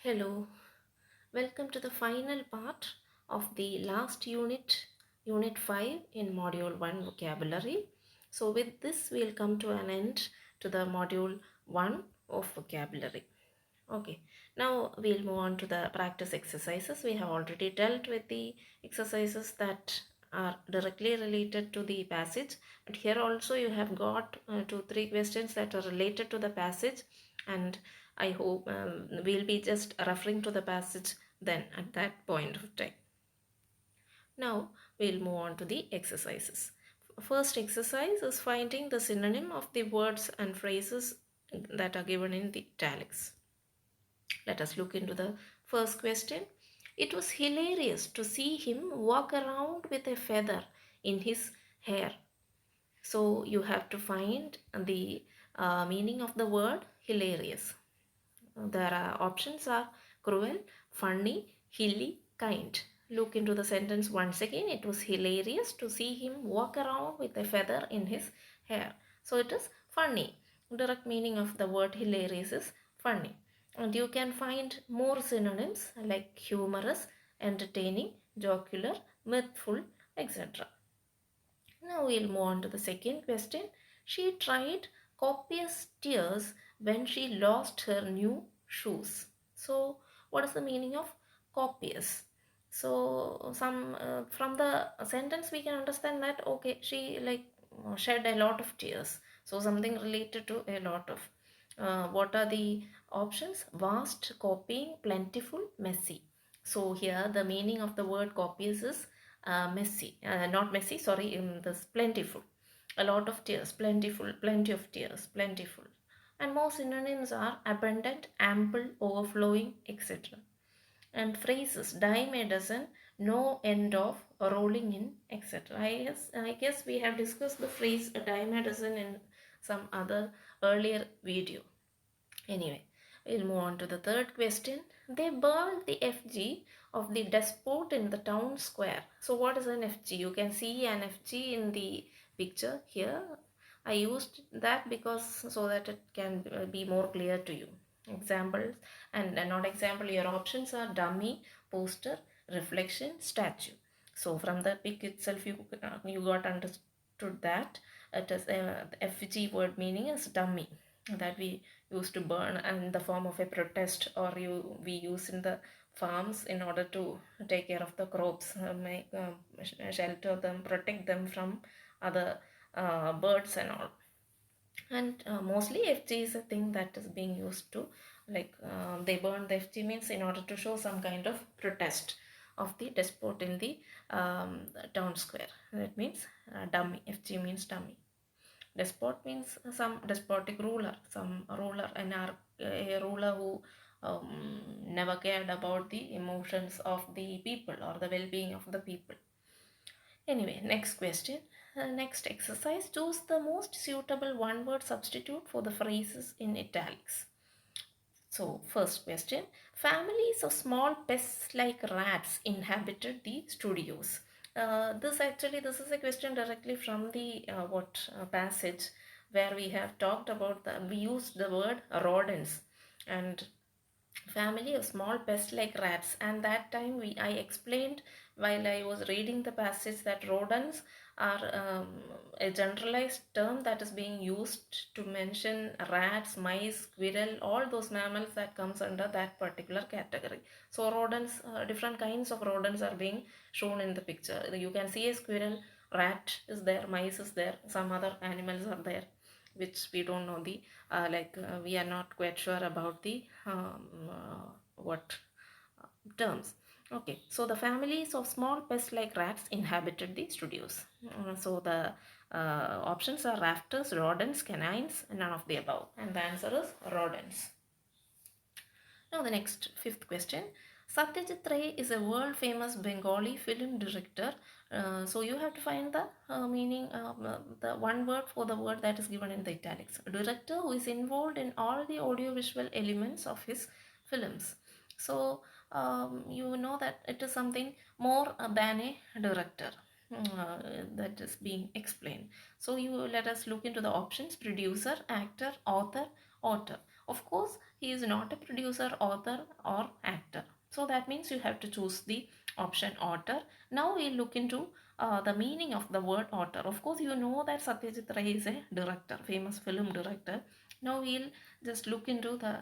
Hello, welcome to the final part of the last unit, Unit 5 in Module 1 vocabulary. So, with this, we'll come to an end to the Module 1 of vocabulary. Okay, now we'll move on to the practice exercises. We have already dealt with the exercises that are directly related to the passage, but here also you have got 2-3 questions that are related to the passage, and I hope we'll be just referring to the passage then at that point of time. Now we'll move on to the exercises. First exercise is finding the synonym of the words and phrases that are given in the italics. Let us look into the first question. It was hilarious to see him walk around with a feather in his hair. So you have to find the meaning of the word hilarious. There are options are cruel, funny, hilly, kind. Look into the sentence once again. It was hilarious to see him walk around with a feather in his hair. So it is funny. Direct meaning of the word hilarious is funny. And you can find more synonyms like humorous, entertaining, jocular, mirthful, etc. Now we'll move on to the second question. She tried copious tears when she lost her new shoes. So, what is the meaning of copious? So, some from the sentence we can understand that okay, she shed a lot of tears. So, something related to a lot of. What are the options? Vast, copying, plentiful, messy. So here the meaning of the word copious is messy, not messy, sorry, this plentiful. A lot of tears, plentiful, plenty of tears, plentiful. And more synonyms are abundant, ample, overflowing, etc. And phrases, dime a dozen, no end of, rolling in, etc. I guess we have discussed the phrase a dime a dozen in some other earlier video. Anyway, we'll move on to the third question. They burned the effigy of the despot in the town square. So what is an effigy? You can see an effigy in the picture here. I used that because so that it can be more clear to you. Examples and not example, your options are dummy, poster, reflection, statue. So from the pic itself you got understood that it is effigy word meaning is dummy, that we used to burn in the form of a protest, or we use in the farms in order to take care of the crops, make shelter them, protect them from other birds and all. And mostly FG is a thing that is being used to they burn the FG means in order to show some kind of protest of the despot in the town square. That means dummy. FG means dummy. Despot means some despotic ruler, some ruler, a ruler who never cared about the emotions of the people or the well-being of the people. Anyway, next question. Next exercise. Choose the most suitable one-word substitute for the phrases in italics. So, first question. Families of small pests like rats inhabited the studios. This is a question directly from the passage where we have talked about we used the word rodents and family of small pests like rats, and that time I explained while I was reading the passage that rodents are a generalized term that is being used to mention rats, mice, squirrel, all those mammals that comes under that particular category. So rodents, different kinds of rodents are being shown in the picture. You can see a squirrel, rat is there, mice is there, some other animals are there which we don't know the we are not quite sure about the what terms. Okay, so the families of small pests like rats inhabited the studios. So the options are rafters, rodents, canines, none of the above, and the answer is rodents. Now the next fifth question. Satyajit Ray is a world famous Bengali film director. So you have to find the meaning, the one word for the word that is given in the italics. A director who is involved in all the audiovisual elements of his films. So you know that it is something more than a director. That is being explained. So you let us look into the options: producer, actor, author, author. Of course, he is not a producer, author or actor. So that means you have to choose the option author. Now we'll look into the meaning of the word author. Of course, you know that Satyajit Ray is a director, famous film director. Now we'll just look into the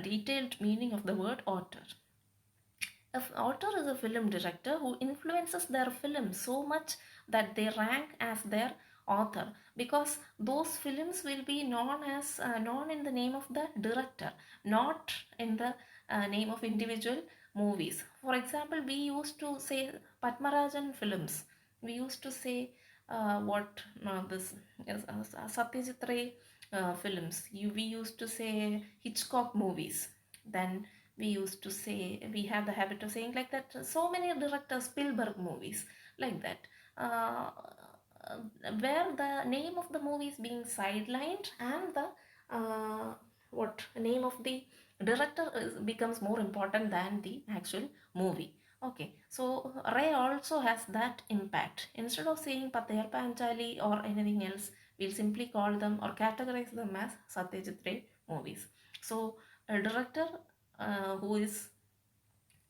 detailed meaning of the word author. An author is a film director who influences their film so much that they rank as their author, because those films will be known as known in the name of the director, not in the name of individual movies. For example, we used to say Padmarajan films. We used to say what this Satyajit Ray films. We used to say Hitchcock movies. Then we used to say, we have the habit of saying like that, so many directors, Spielberg movies, like that, uh, where the name of the movie is being sidelined and the what name of the director becomes more important than the actual movie. Okay, so Ray also has that impact. Instead of saying Pather Panchali or anything else, we'll simply call them or categorize them as Satyajit Ray movies. So a director who is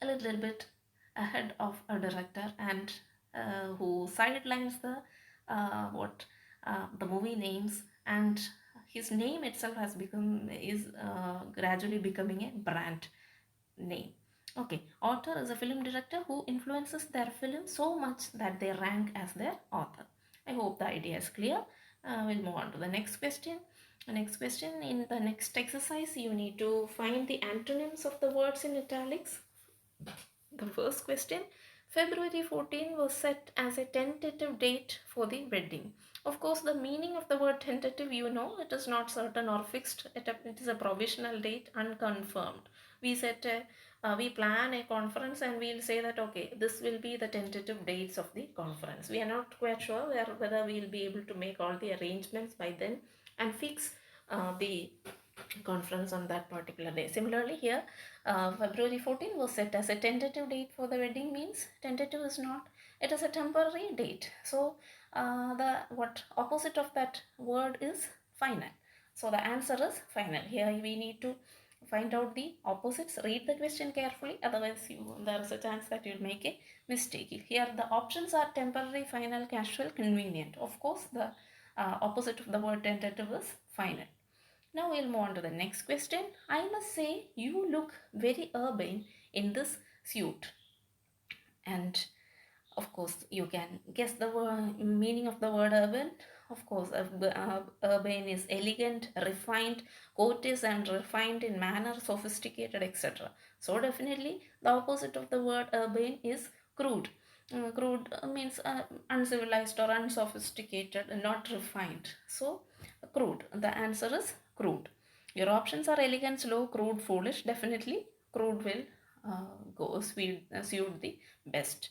a little bit ahead of a director and who sidelines the what the movie names, and his name itself has become is gradually becoming a brand name. Okay, author is a film director who influences their film so much that they rank as their author. I hope the idea is clear. We'll move on to the next question. The next question, in the next exercise, you need to find the antonyms of the words in italics. The first question, February 14 was set as a tentative date for the wedding. Of course, the meaning of the word tentative, you know, it is not certain or fixed. It is a provisional date, unconfirmed. We plan a conference and we'll say that, okay, this will be the tentative dates of the conference. We are not quite sure whether we'll be able to make all the arrangements by then and fix the conference on that particular day. Similarly here, February 14 was set as a tentative date for the wedding. Means tentative is not, it is a temporary date. So the what opposite of that word is final. So the answer is final. Here we need to find out the opposites. Read the question carefully, otherwise there is a chance that you'll make a mistake. Here the options are temporary, final, casual, convenient. Of course the opposite of the word tentative is final. Now we'll move on to the next question. I must say you look very urbane in this suit. And of course you can guess the meaning of the word urban. Of course, urbane is elegant, refined, courteous and refined in manner, sophisticated, etc. So definitely the opposite of the word urbane is crude. Crude means uncivilized or unsophisticated, not refined. So crude. The answer is crude. Your options are elegant, slow, crude, foolish. Definitely crude will suit the best.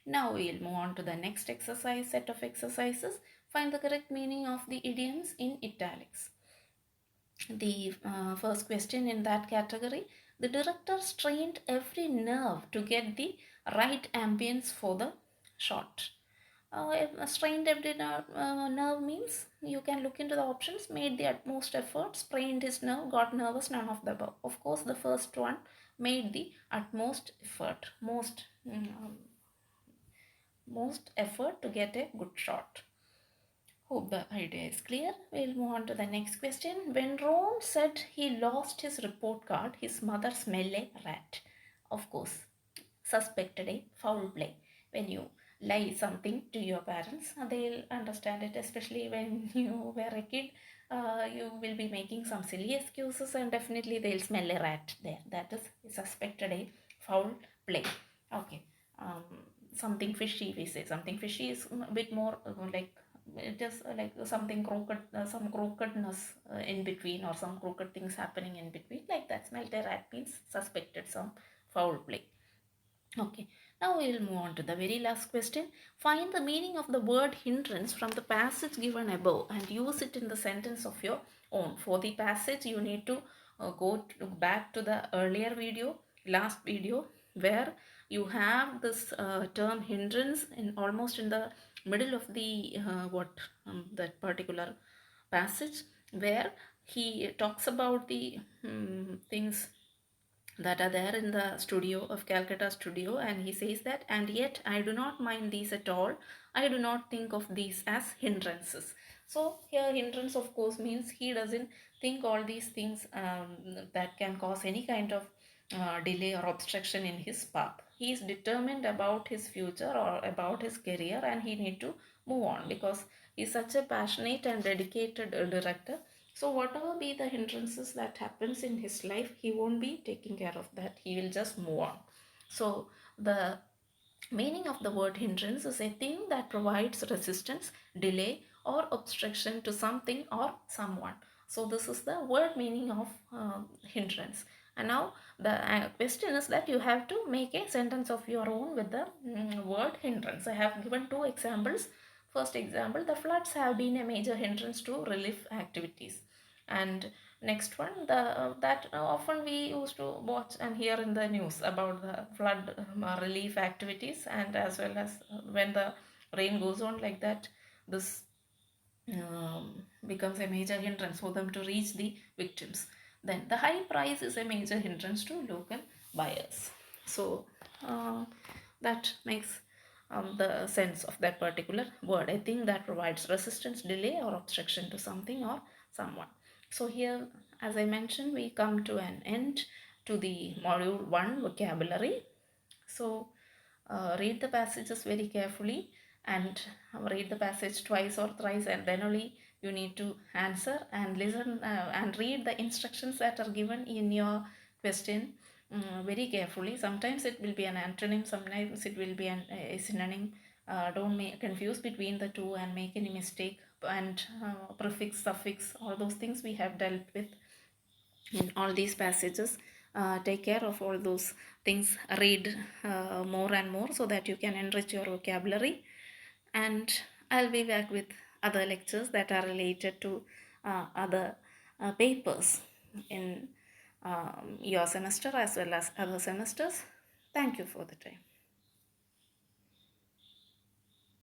Now we'll move on to the next set of exercises. Find the correct meaning of the idioms in italics. The first question in that category, the director strained every nerve to get the right ambience for the shot. Strained every nerve means you can look into the options. Made the utmost effort, sprained his nerve, got nervous, none of the above. Of course, the first one, made the utmost effort, most effort to get a good shot. Hope the idea is clear. We'll move on to the next question. When Ron said he lost his report card, his mother smelled a rat. Of course, suspected a foul play. When you lie something to your parents, they'll understand it, especially when you were a kid. You will be making some silly excuses and definitely they'll smell a rat there. That is suspected a foul play. Okay. Something fishy, we say. Something fishy is a bit more like, it is like something crooked, some crookedness in between, or some crooked things happening in between, like that. Smelt a rat means suspected some foul play. Okay, now we will move on to the very last question. Find the meaning of the word hindrance from the passage given above and use it in the sentence of your own. For the passage, you need to back to the earlier video, last video, where you have this term hindrance in almost in the middle of the that particular passage, where he talks about the things that are there in the studio of Calcutta studio, and he says that, and yet I do not mind these at all. I do not think of these as hindrances. So here hindrance of course means he doesn't think all these things that can cause any kind of delay or obstruction in his path. He is determined about his future or about his career, and he need to move on because he is such a passionate and dedicated director. So whatever be the hindrances that happens in his life, he won't be taking care of that. He will just move on. So the meaning of the word hindrance is a thing that provides resistance, delay, or obstruction to something or someone. So this is the word meaning of hindrance. And now the question is that you have to make a sentence of your own with the word hindrance. I have given two examples. First example, the floods have been a major hindrance to relief activities. And next one, the that often we used to watch and hear in the news about the flood relief activities, and as well as when the rain goes on like that, this becomes a major hindrance for them to reach the victims. Then the high price is a major hindrance to local buyers. So that makes the sense of that particular word. I think that provides resistance, delay, or obstruction to something or someone. So here, as I mentioned, we come to an end to the module 1 vocabulary. So read the passages very carefully and read the passage twice or thrice, and then only you need to answer, and listen and read the instructions that are given in your question very carefully. Sometimes it will be an antonym, sometimes it will be a synonym. Don't make confuse between the two and make any mistake, and prefix, suffix, all those things we have dealt with in all these passages. Take care of all those things. Read more and more so that you can enrich your vocabulary. And I'll be back with other lectures that are related to other papers in your semester as well as other semesters. Thank you for the time.